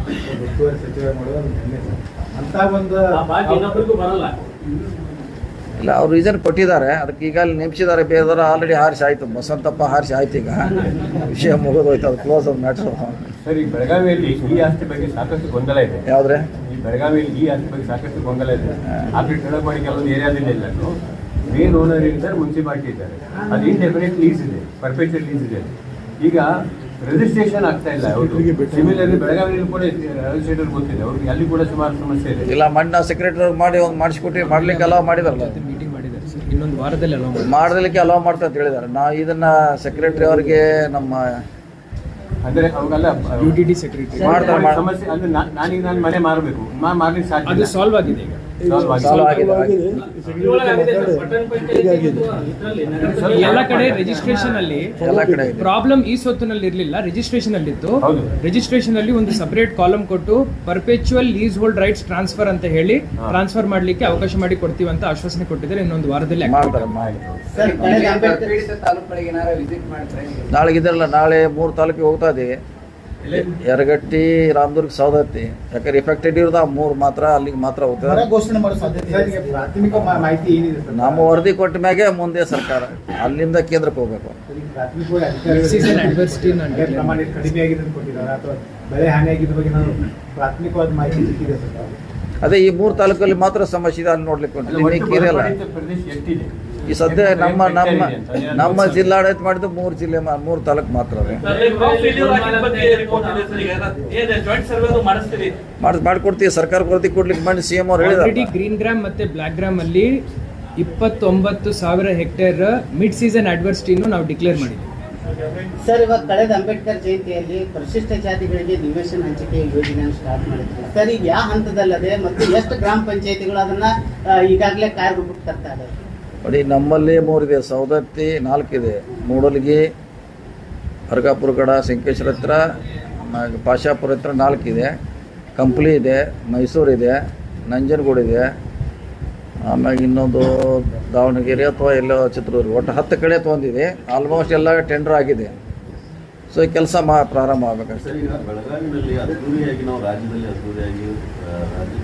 ಉಸ್ತುವಾರಿ ಸಚಿವ ಮಾಡೋದು ಒಂದು ಹೆಮ್ಮೆ ಸರ್. ಅಂತ ಒಂದು ಬಾಕಿ ಇನ್ನೊಬ್ಬರಿಗೂ ಬರಲ್ಲ. ಇಲ್ಲ, ಅವ್ರು ರೀಸನ್ ಕೊಟ್ಟಿದ್ದಾರೆ. ಅದಕ್ಕೆ ಈಗ ಅಲ್ಲಿ ನೇಮಿಸಿದ್ದಾರೆ. ಬೇರೆದವರು ಆಲ್ರೆಡಿ ಹಾರಿಸಿ ಆಯಿತು. ಬಸವಂತಪ್ಪ ಹಾರಿಸಿ ಆಯ್ತು. ಈಗ ವಿಷಯ ಮುಗಿದೋಯ್ತು, ಅದು ಕ್ಲೋಸ್ ಆದ ಮ್ಯಾಟ್ರು. ಸರ್, ಈ ಬೆಳಗಾವಿಯಲ್ಲಿ ಈ ಆಸ್ತಿ ಬಗ್ಗೆ ಸಾಕಷ್ಟು ಗೊಂದಲ ಇದೆ. ಯಾವುದ್ರೆ ಈ ಬೆಳಗಾವಿಯಲ್ಲಿ ಈ ಆಸ್ತಿ ಬಗ್ಗೆ ಸಾಕಷ್ಟು ಗೊಂದಲ ಇದೆ. ಆಫ್ರಿಕ್ ಮಾಡಿ ಕೆಲವೊಂದು ಏರಿಯಾದಲ್ಲಿ ಇಲ್ಲ. ಮೇನ್ ಓನರ್ ಇದ್ದಾರೆ, ಮುನ್ಸಿಪಾಲಿಟಿ ಇದ್ದಾರೆ. ಅದು ಇಂಡೆಫಿನೆಟ್ ಲೀಸ್ ಇದೆ, ಪರ್ಪೆಚುಯಲ್ ಲೀಸ್ ಇದೆ. ಈಗ ರಿಜಿಸ್ಟ್ರೇಷನ್ ಆಗ್ತಾ ಇಲ್ಲ. ಸಿಮಿಲರ್ಲಿ ಬೆಳಗಾವಿಯಲ್ಲಿ ಕೂಡ ರಿಜಿಸ್ಟ್ರೇಟರ್ ಗೊತ್ತಿದೆ ಅವ್ರಿಗೆ, ಅಲ್ಲಿ ಕೂಡ ಸುಮಾರು ಸಮಸ್ಯೆ ಇದೆ. ಇಲ್ಲ, ಮಣ್ಣ ಸೆಕ್ರೆಟರಿ ಮಾಡಿ ಒಂದು ಮಾಡಿಸ್ಕೊಟ್ಟು ಮಾಡ್ಲಿಕ್ಕೆ ಅಲೋ ಮಾಡಿದಾರಲ್ಲ. ಮೀಟಿಂಗ್ ಮಾಡಿದ್ದಾರೆ ಸರ್, ಇನ್ನೊಂದು ವಾರದಲ್ಲಿ ಅಲೋ ಮಾಡಲಿಕ್ಕೆ ಅಲೋ ಮಾಡ್ತಾ ಅಂತ ಹೇಳಿದ್ದಾರೆ. ನಾವು ಇದನ್ನ ಸೆಕ್ರೆಟರಿ ಅವರಿಗೆ ನಮ್ಮ ಅಂದ್ರೆ ಅವಾಗೆಲ್ಲ UTT ಸೆಕ್ರೆಟರಿ ಮಾಡ್ತಾರೆ. ಸಮಸ್ಯೆ ಅಂದ್ರೆ ನಾನೀಗ ನಾನು ಮನೆ ಮಾರಬೇಕು, ಮಾರ್ಲಿಕ್ಕೆ ಸಾಧ್ಯ ಅದು ಸಾಲ್ವ್ ಆಗಿದೆ. ಈಗ ಸಾಲ್ವ್ ಆಗಿದೆ. ಇದ್ರೊಳಗಾಗಿದೆ ಸರ್, ಪಟ್ಟಣ ಪಂಚಾಯತಿ ಇದ್ರಲ್ಲಿ ನಗರಸಭೆ ಎಲ್ಲ ಕಡೆ ರಿಜಿಸ್ಟ್ರೇಷನ್ ಅಲ್ಲಿ ಎಲ್ಲ ಕಡೆ ಇದೆ. ಪ್ರಾಬ್ಲಮ್ ಈ ಸ್ವತ್ತಿನಲ್ಲಿ ಇರಲಿಲ್ಲ, ರಿಜಿಸ್ಟ್ರೇಷನ್ ಅಲ್ಲಿ ಇತ್ತು. ಹೌದು. ರಿಜಿಸ್ಟ್ರೇಷನ್ ಅಲ್ಲಿ ಒಂದು ಸಪರೇಟ್ ಕಾಲಮ್ ಕೊಟ್ಟು perpetual lease hold rights transfer ಅಂತ ಹೇಳಿ ಟ್ರಾನ್ಸ್ಫರ್ ಮಾಡ್ಲಿಕ್ಕೆ ಅವಕಾಶ ಮಾಡಿ ಕೊಡ್ತೀವಿ ಅಂತ ಆಶ್ವಾಸನೆ ಕೊಟ್ಟಿದ್ದಾರೆ. ಇನ್ನೊಂದು ವಾರದಲ್ಲಿ ಮಾಡ್ತಾರೆ. ನಾಳೆಗೆ ಇದರಲ್ಲ, ನಾಳೆ 3 ತಾಲೂಕಿಗೆ ಹೋಗ್ತಾ ಇದ್ದೀವಿ. ಯರಗಟ್ಟಿ, ರಾಮದುರ್ಗ, ಸೌದತ್ತಿ. ಯಾಕಂದ್ರೆ ಎಫೆಕ್ಟೆಡ್ ಇರೋದು 3 ಮಾತ್ರ, ಅಲ್ಲಿಗೆ ಮಾತ್ರ ಹೊರ ಹೋಗ್ತದೆ. ಘೋಷಣೆ ಮಾಡೋ ಸಾಧ್ಯತೆ ಸರ್, ಇದೆ. ಈಗ ಪ್ರಾಥಮಿಕ ಮಾಹಿತಿ ಏನಿದೆ ಸರ್? ನಮ್ಮ ವರದಿ ಕೊಟ್ಟ ಮ್ಯಾಗೆ ಮುಂದೆ ಸರ್ಕಾರ ಅಲ್ಲಿಂದ ಕೇಂದ್ರಕ್ಕೆ ಹೋಗ್ಬೇಕು. ಸರ್, ಈಗ ಪ್ರಾಥಮಿಕವಾಗಿ Season adversity ನ ಅಧಿಕಾರಿಗಳು ಪ್ರಮಾಣ ಕಡಿಮೆ ಆಗಿದೆ ಅಂತ ಕೊಟ್ಟಿದ್ದಾರೆ ಅಥವಾ ಬೆಳೆ ಹಾನಿ ಆಗಿದ್ದ ಬಗ್ಗೆ ನಾವು ಪ್ರಾಥಮಿಕವಾದ ಮಾಹಿತಿ ಸಿಕ್ಕಿದೆ ಸರ್. ಅದೇ ಈ 3 ತಾಲೂಕಲ್ಲಿ ಮಾತ್ರ ಸಮಸ್ಯೆ ಇದೆ, ಅಲ್ಲಿ ನೋಡ್ಲಿಕ್ಕೆ ಉಂಟು. ಅಲ್ಲಿ ಒಟ್ಟು ಮಿಕ್ಕಿರಲ್ಲ. ಬರಪಡಿತ ಪ್ರದೇಶ ಎಷ್ಟಿದೆ? ಈ ಸದ್ಯ ನಮ್ಮ ನಮ್ಮ ಹೆಕ್ಟೇರ್ ಇದೆ ಅಂತ. ನಮ್ಮ ಜಿಲ್ಲಾಡಳಿತ ಮಾಡಿದ್ದು 3 ಜಿಲ್ಲೆ 3 ತಾಲೂಕು ಮಾತ್ರ ಅದೇ ಮಾಡ್ಕೊಡ್ತೀವಿ. ಸರ್ಕಾರ ವರದಿ ಕೊಡ್ಲಿಕ್ಕೆ ಮಾಡಿ CM ಅವ್ರು ಆಲ್ರೆಡಿ ಹೇಳಿದ್ದಾರೆ. ಗ್ರೀನ್ ಗ್ರಾಮ್ ಮತ್ತೆ ಬ್ಲಾಕ್ ಗ್ರಾಮ್ ಅಲ್ಲಿ 29,000 ಹೆಕ್ಟೇರ್ ಮಿಡ್ ಸೀಸನ್ ಅಡ್ವರ್ಸಿಟಿಯನ್ನು ನಾವು ಡಿಕ್ಲೇರ್ ಮಾಡಿದ್ವಿ. ಸರ್, ಇವಾಗ ಕಳೆದ ಅಂಬೇಡ್ಕರ್ ಜಯಂತಿಯಲ್ಲಿ ಪರಿಶಿಷ್ಟ ಜಾತಿಗಳಿಗೆ ನಿವೇಶನ ಹಂಚಿಕೆ ಯೋಜನೆಯನ್ನು ಸ್ಟಾರ್ಟ್ ಮಾಡಿದ್ರು. ಸರ್, ಈಗ ಯಾವ ಹಂತದಲ್ಲದೆ ಮತ್ತು ಎಷ್ಟು ಗ್ರಾಮ ಪಂಚಾಯತಿಗಳು ಅದನ್ನ ಈಗಾಗಲೇ ಕಾರ್ಯರೂಪಕ್ಕೆ ತರ್ತಾ ಇದೆ? ನೋಡಿ, ನಮ್ಮಲ್ಲಿ 3 ಇದೆ. ಸೌದತ್ತಿ 4 ಇದೆ, ಮೂಡಲಗಿ, ಅರ್ಗಾಪುರ ಕಡ, ಸಂಕೇಶ್ವರ ಹತ್ರ, ಪಾಶಾಪುರ ಹತ್ರ 4 ಇದೆ, ಕಂಪ್ಲಿ ಇದೆ, ಮೈಸೂರು ಇದೆ, ನಂಜನಗೂಡು ಇದೆ, ಆಮ್ಯಾಗ ಇನ್ನೊಂದು ದಾವಣಗೆರೆ ಅಥವಾ ಎಲ್ಲೋ ಚಿತ್ರದುರ್ಗ, ಒಟ್ಟು 10 ಕಡೆ ತೊಗೊಂಡಿದೆ. ಆಲ್ಮೋಸ್ಟ್ ಎಲ್ಲ ಟೆಂಡರ್ ಆಗಿದೆ. ಸೊ ಈ ಕೆಲಸ ಪ್ರಾರಂಭ ಆಗಬೇಕಷ್ಟೇ. ಸರ್, ಈಗ ಬೆಳಗಾವಿನಲ್ಲಿ ಅದ್ದೂರಿಯಾಗಿ ನಾವು ರಾಜ್ಯದಲ್ಲಿ ಅದ್ದೂರಿಯಾಗಿ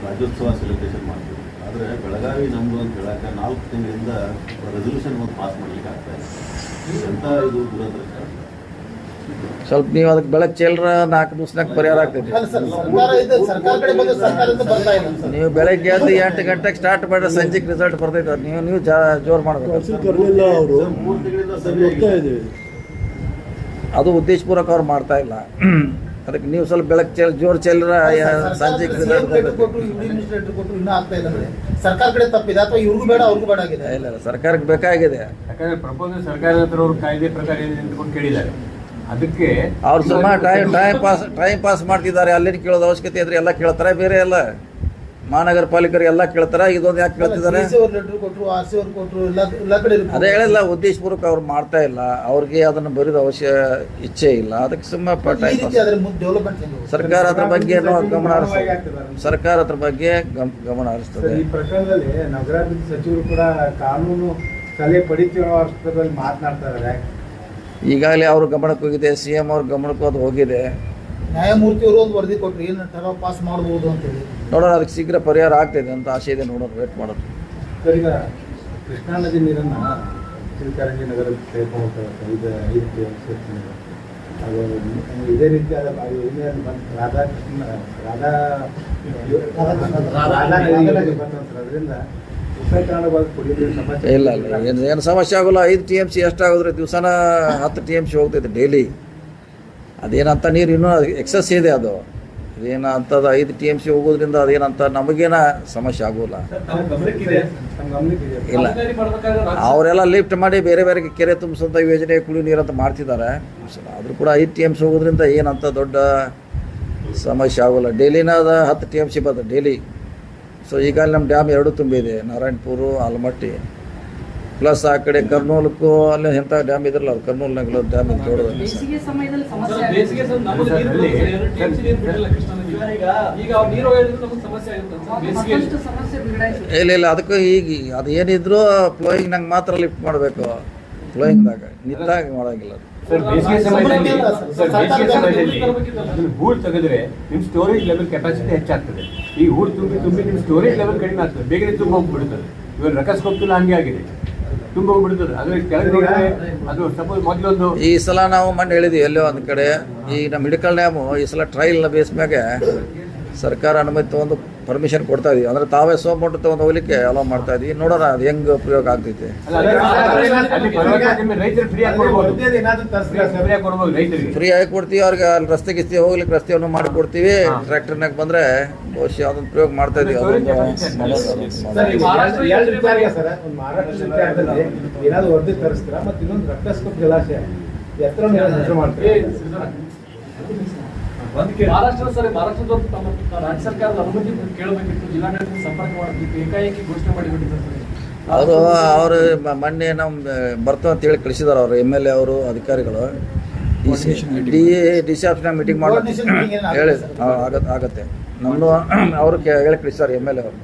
ರಾಜ್ಯೋತ್ಸವ ಸೆಲೆಬ್ರೇಷನ್ ಮಾಡ್ತೀವಿ. ಆದರೆ ಬೆಳಗಾವಿ ನಮ್ಮದು ಅಂತ ಹೇಳಕ್ಕೆ 4 ತಿಂಗಳಿಂದ ರೆಸಲ್ಯೂಷನ್ ಒಂದು ಪಾಸ್ ಮಾಡಲಿಕ್ಕೆ ಆಗ್ತಾ ಇದೆ. ಎಂಥ ಇದು ದುರದೃಷ್ಟ. ಸ್ವಲ್ಪ ನೀವು ಅದಕ್ಕೆ ಬೆಳಗ್ಗೆ ಚೆಲ್ಲರ 4 ದಿವಸನಾಗ ಪರಿಹಾರ ಆಗ್ತೈತಿ. ಅಲ್ಲ ಸರ್, ಸರ್ಕಾರ ಇದೆ, ಸರ್ಕಾರ ಕಡೆ ಬಂದು ಸರ್ಕಾರದಿಂದ ಬರ್ತಾ ಇಲ್ಲ ಸರ್. ನೀವು ಬೆಳಗ್ಗೆ ಎದ್ದು 8 ಗಂಟೆಗೆ ಸ್ಟಾರ್ಟ್ ಮಾಡಿದ್ರೆ ಸಂಜೆಗೆ ರಿಸಲ್ಟ್ ಬರ್ತೈತೆ. ನೀವು ಜೋರು ಮಾಡಬೇಕು. 3 ತಿಂಗಳಿಂದ ಸರಿಯಾಗಿ ಅದು ಉದ್ದೇಶಪೂರ್ವಕ ಅವ್ರು ಮಾಡ್ತಾ ಇಲ್ಲ. ಅದಕ್ಕೆ ನೀವು ಸ್ವಲ್ಪ ಬೆಳಗ್ಗೆ ಜೋರು ಚೆಲ್ಲರ ಸಂಜೆಗೆ ರಿಸಲ್ಟ್ ಬರ್ತೈತೆ. ಇನ್ನೂ ಆಗ್ತಾ ಇಲ್ಲ ಅಂದ್ರೆ ಸರ್ಕಾರ ಕಡೆ ತಪ್ಪಿದೆ ಅಥವಾ ಇವ್ರಿಗೂ ಬೇಡ ಅವ್ರಿಗೂ ಬೇಡ ಆಗಿದೆ? ಇಲ್ಲ, ಸರ್ಕಾರಕ್ಕೆ ಬೇಕಾಗಿದೆ. ಯಾಕಂದ್ರೆ ಪ್ರಪೋಸಲ್ ಸರ್ಕಾರದ ಹತ್ರ ಅವರು ಕಾಯ್ದೆ ಪ್ರಕಾರ ಏನಿದೆ ಅಂತ ಕೇಳಿದ್ದಾರೆ. ಅದಕ್ಕೆ ಅವ್ರು ಸುಮ್ಮ ಟೈಮ್ ಪಾಸ್ ಮಾಡ್ತಿದ್ದಾರೆ. ಅಲ್ಲಿನ ಕೇಳೋದು ಅವಶ್ಯಕತೆ ಇದ್ರೆ ಎಲ್ಲ ಕೇಳ್ತಾರೆ, ಬೇರೆ ಎಲ್ಲ ಮಹಾನಗರ ಪಾಲಿಕರು ಎಲ್ಲ ಕೇಳ್ತಾರೆ. ಇದೊಂದು ಯಾಕೆ ಕೇಳ್ತಿದ್ದಾರೆ? ಲೆಟರ್ ಕೊಟ್ಟರು, RC ಅವ್ರು ಕೊಟ್ಟರು, ಎಲ್ಲ ಕಡೆ ಅದೇ ಹೇಳಿಲ್ಲ, ಉದ್ದೇಶಪೂರ್ವಕ ಅವ್ರು ಮಾಡ್ತಾ ಇಲ್ಲ. ಅವ್ರಿಗೆ ಅದನ್ನು ಬರೀದ ಇಚ್ಛೆ ಇಲ್ಲ. ಅದಕ್ಕೆ ಸುಮ್ಮ ಟೈಮ್ ಪಾಸ್. ಸರ್ಕಾರ ಅದ್ರ ಬಗ್ಗೆ ಗಮನ ಹರಿಸ್ತದೆ. ಸರ್ಕಾರ ಅದ್ರ ಬಗ್ಗೆ ಗಮನ ಹರಿಸ್ತದೆ. ಈ ಪ್ರಕರಣದಲ್ಲಿ ನಗರಾಭಿವೃದ್ಧಿ ಸಚಿವರು ಕೂಡ ಕಾನೂನು ಸಲಹೆ ಪಡಿತೀರೋ ಅಷ್ಟರಲ್ಲಿ ಮಾತನಾಡ್ತಾ ಇದ್ದಾರೆ. ಈಗಾಗಲೇ ಅವ್ರ ಗಮನಕ್ಕೆ ಹೋಗಿದೆ, CM ಅವ್ರ ಗಮನಕ್ಕೂ ಅದು ಹೋಗಿದೆ. ನ್ಯಾಯಮೂರ್ತಿ ಅವರು ಒಂದು ವರದಿ ಕೊಟ್ಟರು, ಏನು ಠರಾವ್ ಪಾಸ್ ಮಾಡ್ಬೋದು ಅಂತೇಳಿ. ನೋಡೋಣ, ಅದಕ್ಕೆ ಶೀಘ್ರ ಪರಿಹಾರ ಆಗ್ತಿದೆ ಅಂತ ಆಸೆ ಇದೆ. ನೋಡೋಣ, ವೇಟ್ ಮಾಡೋದು. ಸರ್, ಈಗ ಕೃಷ್ಣಾ ನದಿ ನೀರನ್ನು ಚಿಲಕರಂಜಿ ನಗರಕ್ಕೆ ತೆಗೆದುಕೊಂಡು ಹೋಗ್ತಾರೆ. 5 TMC ಅದು ಇದೇ ರೀತಿಯಾದ ಯೋಜನೆಯಲ್ಲಿ ಬಂದು ರಾಧಾನದಿ ಬಂದಂತಾರೆ. ಅದರಿಂದ ಉಪಕರಣವಾಗಿ ಕುಡಿಯೋದು ಸಮಸ್ಯೆ ಇಲ್ಲ ಏನು ಸಮಸ್ಯೆ ಆಗೋಲ್ಲ. 5 TMC ಎಷ್ಟಾಗೋದ್ರೆ ದಿವಸನ 10 TMC ಹೋಗ್ತೈತೆ ಡೈಲಿ. ಅದೇನಂತ ನೀರು ಇನ್ನೂ ಎಕ್ಸಸ್ ಇದೆ. ಅದು ಅದೇನ ಅಂಥದ್ದು 5 TMC ಹೋಗೋದ್ರಿಂದ ಅದೇನಂತ ನಮಗೇನ ಸಮಸ್ಯೆ ಆಗೋಲ್ಲ. ಇಲ್ಲ, ಅವರೆಲ್ಲ ಲಿಫ್ಟ್ ಮಾಡಿ ಬೇರೆ ಬೇರೆ ಕೆರೆ ತುಂಬಿಸೋಂಥ ಯೋಜನೆ, ಕುಡಿಯೋ ನೀರು ಅಂತ ಮಾಡ್ತಿದ್ದಾರೆ. ಆದರೂ ಕೂಡ 5 TMC ಹೋಗೋದ್ರಿಂದ ಏನಂತ ದೊಡ್ಡ ಸಮಸ್ಯೆ ಆಗೋಲ್ಲ. ಡೈಲಿನ 10 TMC ಬರ್ತದೆ ಡೈಲಿ. ಸೊ ಈಗ ನಮ್ಮ ಡ್ಯಾಮ್ 2 ತುಂಬಿದೆ, ನಾರಾಯಣಪುರ, ಆಲಮಟ್ಟಿ, ಪ್ಲಸ್ ಆ ಕಡೆ ಕರ್ನೂಲಕ್ಕೂ ಅಲ್ಲಿ ಎಂಥ ಡ್ಯಾಮ್ ಇದ್ರಲ್ಲ, ಅದು ಕರ್ನೂಲ್ನಾಗ ಡ್ಯಾಮ್ ಇದೆ ದೊಡ್ಡದು. ಬೇಸಿಗೆ ಸಮಯದಲ್ಲಿ ಸಮಸ್ಯೆ ಬೇಸಿಗೆ ನಮಗೆ ನೀರು ಬಿಡಲ್ಲ ಕೃಷ್ಣ ನದಿಗೆ. ಈಗ ಅವ್ರು ನೀರು ಒಯ್ಯೋದ್ರಿಂದ ನಮಗೆ ಸಮಸ್ಯೆ ಆಗುತ್ತೆ. ಬೇಸಿಗೆ ಸಮಸ್ಯೆ ಬಿಗಡಾಯಿಸಿ ಇಲ್ಲ ಅದಕ್ಕೂ ಈಗ ಅದು ಏನಿದ್ರು ಫ್ಲೋಯಿಂಗ್ ನಂಗೆ ಮಾತ್ರ ಲಿಫ್ಟ್ ಮಾಡಬೇಕು. ಫ್ಲೋಯಿಂಗ್ದಾಗ ನಿಂತಾಗ ಮಾಡೋಂಗಿಲ್ಲ. ಸರ್, ಬೇಸಿಗೆ ಸಮಯದಲ್ಲಿ ಅದನ್ನ ಹೂಳು ತೆಗೆದ್ರೆ ನಿಮ್ಮ ಸ್ಟೋರೇಜ್ ಲೆವೆಲ್ ಕೆಪಾಸಿಟಿ ಹೆಚ್ಚಾಗ್ತದೆ. ಈ ಹೂಳು ತುಂಬಿ ನಿಮ್ಮ ಸ್ಟೋರೇಜ್ ಲೆವೆಲ್ ಕಡಿಮೆ ಆಗ್ತದೆ, ಬೇಗನೆ ತುಂಬ ಹೋಗ್ಬಿಡ್ತದೆ. ಇವಾಗ ರಕಸ್ಕೊಪ್ತಿಲ್ಲ, ಹಂಗೆ ಆಗಿದೆ, ತುಂಬ ಹೋಗ್ಬಿಡ್ತದೆ. ಅದ್ರ ಕೆಳಗಡೆ ಅದು ಸಪೋಸ್ ಮೊದಲೊಂದು ಈ ಸಲ ನಾವು ಮೊನ್ನೆ ಹೇಳಿದ್ವಿ ಎಲ್ಲೋ ಒಂದು ಕಡೆ, ಈ ನಮ್ಮ ಹಿಡಕಲ್ ಡ್ಯಾಮು ಈ ಸಲ ಟ್ರಯಲ್ನ ಬೇಸ್ ಮ್ಯಾಗೆ ಸರ್ಕಾರ ಅನುಮತಿ ತೊಗೊಂಡು ಪರ್ಮಿಷನ್ ಕೊಡ್ತಾ ಇದೀವಿ. ಅಂದ್ರೆ ತಾವೇ ಸೋಮೋಟು ತೊಗೊಂಡು ಹೋಗ್ಲಿಕ್ಕೆ ಅಲೋ ಮಾಡ್ತಾ ಇದೀವಿ. ನೋಡೋಣ ಅದು ಹೆಂಗೆ ಉಪಯೋಗ ಆಗ್ತೈತೆ. ರೈತರು ಫ್ರೀ ಆಗಿ ಕೊಡ್ಬೋದು. ರೈತರಿಗೆ ಫ್ರೀ ಆಗಿ ಕೊಡ್ತೀವಿ. ಅವ್ರಿಗೆ ಅಲ್ಲಿ ರಸ್ತೆ ಗಿಸ್ತಿ ಹೋಗ್ಲಿಕ್ಕೆ ರಸ್ತೆಯನ್ನು ಮಾಡಿ ಕೊಡ್ತೀವಿ. ಟ್ರ್ಯಾಕ್ಟರ್ನಾಗ ಬಂದರೆ ಬಹುಶಃ ಅದನ್ನು ಪ್ರಯೋಗ ಮಾಡ್ತಾ ಇದೀವಿ. ಏನಾದ್ರು ವರದಿ ತರಿಸ್ತೀರಾ? ಮತ್ತು ಇನ್ನೊಂದು ರಕ್ತಸ್ಕೋಪ್ ಜಲಾಶಯ ಎತ್ತರ ಹೆಸರು ಮಾಡ್ತೀವಿ. ಮಹಾರಾಷ್ಟ್ರದವರು ತಮ್ಮ ರಾಜ್ಯ ಸರ್ಕಾರದ ಅನುಮತಿ ಕೇಳಬೇಕಿತ್ತು, ಜಿಲ್ಲಾಡಳಿತ ಸಂಪರ್ಕ ಮಾಡಬೇಕಿತ್ತು. ಏಕಾಏಕಿ ಘೋಷಣೆ ಮಾಡಿಬಿಟ್ಟಿದ್ದಾರೆ. ಅವರು ಮೊನ್ನೆ ನಮ್ಮ ಬರ್ತಾವ ಅಂತೇಳಿ ಕಳಿಸಿದಾರೆ ಅವರು MLA ಅವರು ಅಧಿಕಾರಿಗಳು. DC ಆಫೀಸ್ನಾಗ ಮೀಟಿಂಗ್ ಮಾಡಿ ಹೇಳಿ ಆಗತ್ತೆ. ನಮ್ಮದು ಅವರು ಹೇಳಿ ಕಳಿಸಿದ್ದಾರೆ MLA ಅವರು.